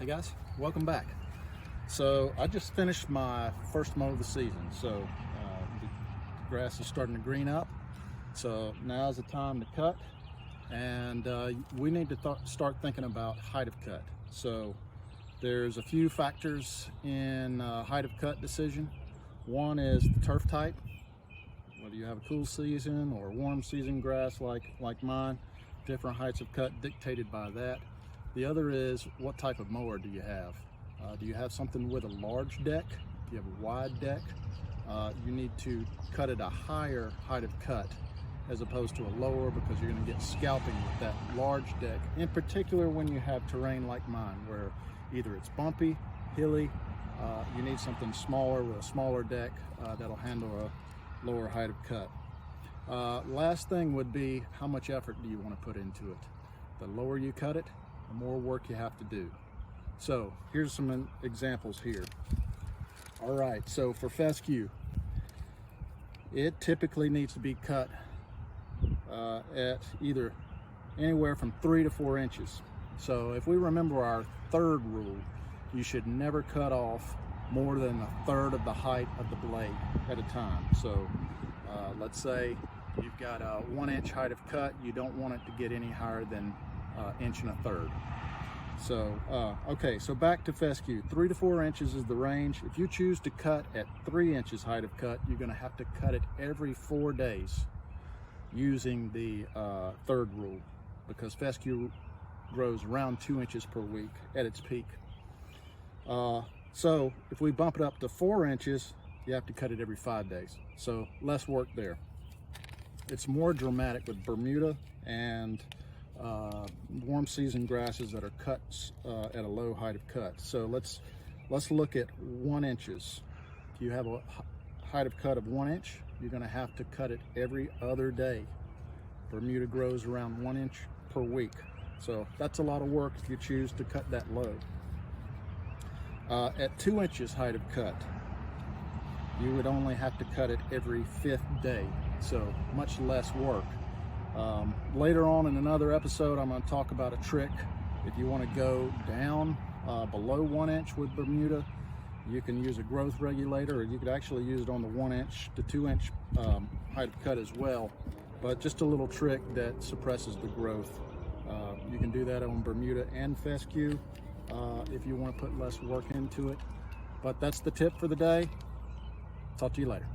Hey guys, welcome back. So I just finished my first mow of the season. So the grass is starting to green up. So now's the time to cut, and we need to start thinking about height of cut. So there's a few factors in height of cut decision. One is the turf type, whether you have a cool season or warm season grass like mine. Different heights of cut dictated by that. The other is what type of mower do you have? Do you have something with a large deck? Do you have a wide deck? You need to cut at a higher height of cut as opposed to a lower, because you're going to get scalping with that large deck, in particular when you have terrain like mine where either it's bumpy, hilly. You need something smaller with a smaller deck that'll handle a lower height of cut. Last thing would be, how much effort do you want to put into it? The lower you cut it, the more work you have to do. So here's some examples here. All right, so for fescue, it typically needs to be cut at either anywhere from 3 to 4 inches. So if we remember our third rule, you should never cut off more than a third of the height of the blade at a time. So let's say you've got a 1 inch height of cut, you don't want it to get any higher than 1 1/3 inches. So okay, so back to fescue. 3 to 4 inches is the range. If you choose to cut at 3 inches height of cut, you're going to have to cut it every 4 days using the third rule, because fescue grows around 2 inches per week at its peak. So if we bump it up to 4 inches, you have to cut it every 5 days. So less work there. It's more dramatic with Bermuda and warm season grasses that are cut at a low height of cut. So let's look at 1 inches. If you have a height of cut of 1 inch, you're going to have to cut it every other day. Bermuda grows around 1 inch per week. So that's a lot of work if you choose to cut that low. At 2 inches height of cut, you would only have to cut it every 5th day. So much less work. Later on in another episode, I'm going to talk about a trick. If you want to go down below 1 inch with Bermuda, you can use a growth regulator, or you could actually use it on the 1 inch to 2 inch height of cut as well. But just a little trick that suppresses the growth. You can do that on Bermuda and fescue if you want to put less work into it. But that's the tip for the day. Talk to you later.